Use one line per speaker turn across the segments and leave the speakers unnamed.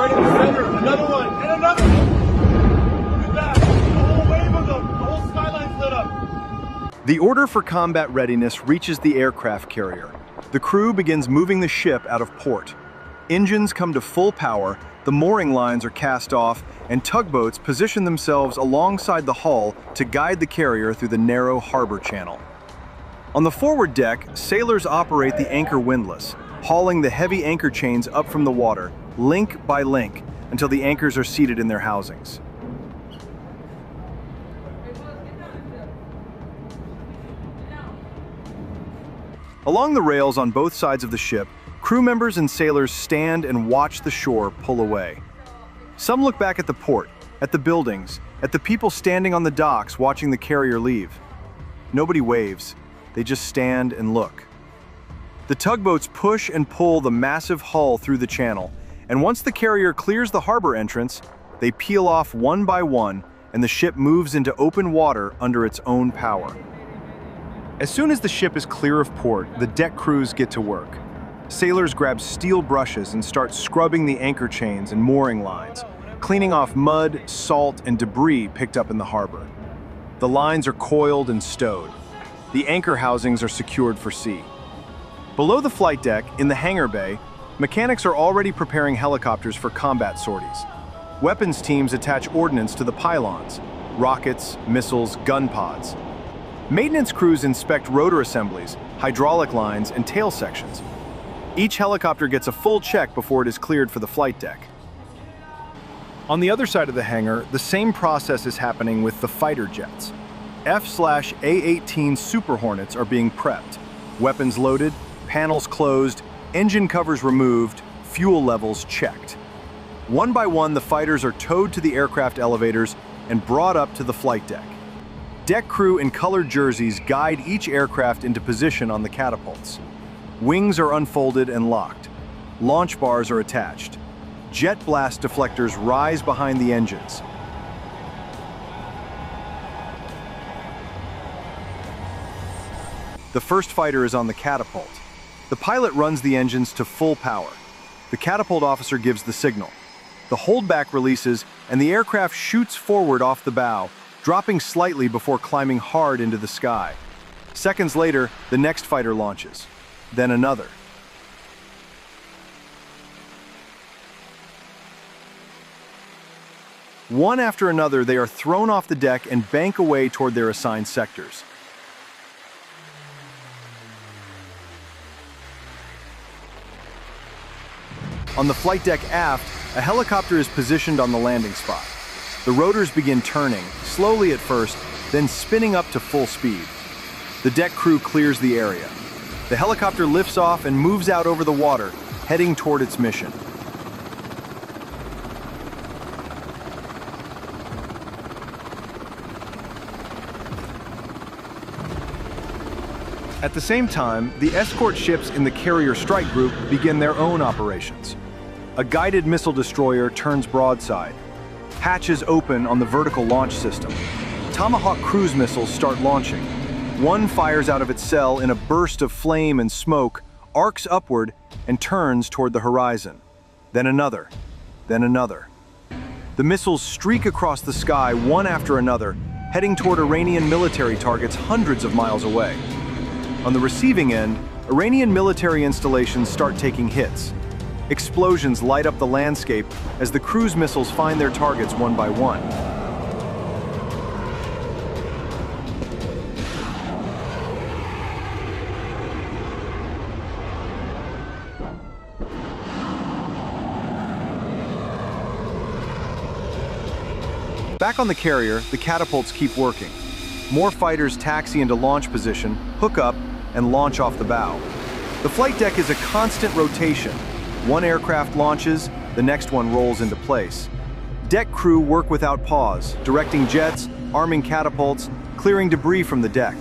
right in the center. Another one, and another one. Look at that. The whole wave of them. The whole skyline's lit up.
The order for combat readiness reaches the aircraft carrier. The crew begins moving the ship out of port. Engines come to full power, the mooring lines are cast off, and tugboats position themselves alongside the hull to guide the carrier through the narrow harbor channel. On the forward deck, sailors operate the anchor windlass, hauling the heavy anchor chains up from the water, link by link, until the anchors are seated in their housings. Along the rails on both sides of the ship, crew members and sailors stand and watch the shore pull away. Some look back at the port, at the buildings, at the people standing on the docks watching the carrier leave. Nobody waves, they just stand and look. The tugboats push and pull the massive hull through the channel, and once the carrier clears the harbor entrance, they peel off one by one, and the ship moves into open water under its own power. As soon as the ship is clear of port, the deck crews get to work. Sailors grab steel brushes and start scrubbing the anchor chains and mooring lines, cleaning off mud, salt, and debris picked up in the harbor. The lines are coiled and stowed. The anchor housings are secured for sea. Below the flight deck, in the hangar bay, mechanics are already preparing helicopters for combat sorties. Weapons teams attach ordnance to the pylons, rockets, missiles, gun pods. Maintenance crews inspect rotor assemblies, hydraulic lines, and tail sections. Each helicopter gets a full check before it is cleared for the flight deck. On the other side of the hangar, the same process is happening with the fighter jets. F/A-18 Super Hornets are being prepped. Weapons loaded, panels closed, engine covers removed, fuel levels checked. One by one, the fighters are towed to the aircraft elevators and brought up to the flight deck. Deck crew in colored jerseys guide each aircraft into position on the catapults. Wings are unfolded and locked. Launch bars are attached. Jet blast deflectors rise behind the engines. The first fighter is on the catapult. The pilot runs the engines to full power. The catapult officer gives the signal. The holdback releases, and the aircraft shoots forward off the bow, dropping slightly before climbing hard into the sky. Seconds later, the next fighter launches. Then another. One after another, they are thrown off the deck and bank away toward their assigned sectors. On the flight deck aft, a helicopter is positioned on the landing spot. The rotors begin turning, slowly at first, then spinning up to full speed. The deck crew clears the area. The helicopter lifts off and moves out over the water, heading toward its mission. At the same time, the escort ships in the carrier strike group begin their own operations. A guided missile destroyer turns broadside. Hatches open on the vertical launch system. Tomahawk cruise missiles start launching. One fires out of its cell in a burst of flame and smoke, arcs upward, and turns toward the horizon. Then another, then another. The missiles streak across the sky one after another, heading toward Iranian military targets hundreds of miles away. On the receiving end, Iranian military installations start taking hits. Explosions light up the landscape as the cruise missiles find their targets one by one. Back on the carrier, the catapults keep working. More fighters taxi into launch position, hook up, and launch off the bow. The flight deck is a constant rotation. One aircraft launches, the next one rolls into place. Deck crew work without pause, directing jets, arming catapults, clearing debris from the deck.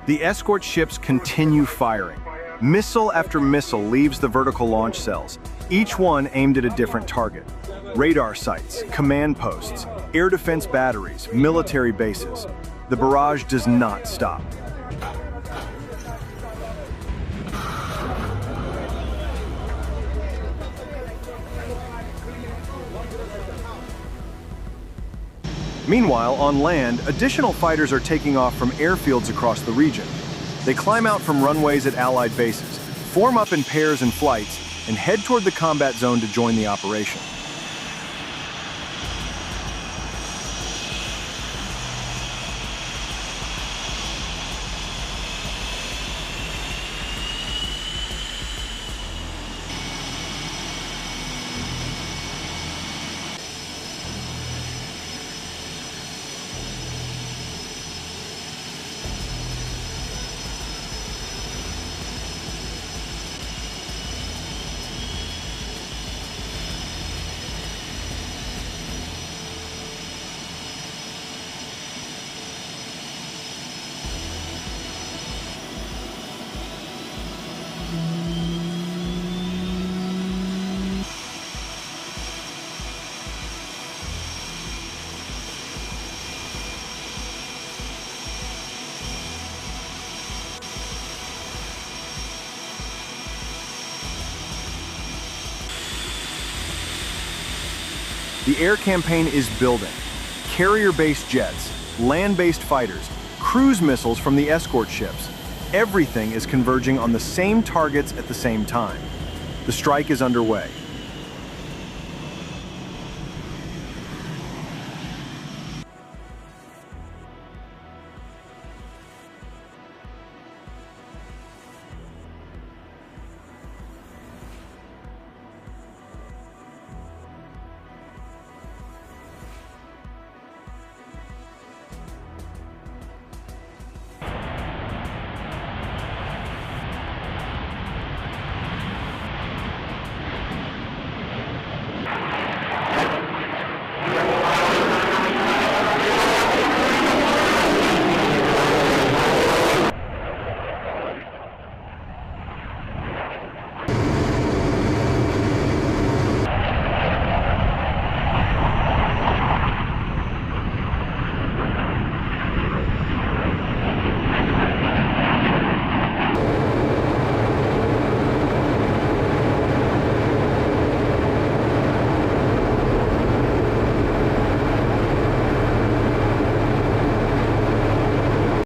The escort ships continue firing. Missile after missile leaves the vertical launch cells, each one aimed at a different target. Radar sites, command posts, air defense batteries, military bases. The barrage does not stop. Meanwhile, on land, additional fighters are taking off from airfields across the region. They climb out from runways at Allied bases, form up in pairs and flights, and head toward the combat zone to join the operation. The air campaign is building. Carrier-based jets, land-based fighters, cruise missiles from the escort ships. Everything is converging on the same targets at the same time. The strike is underway.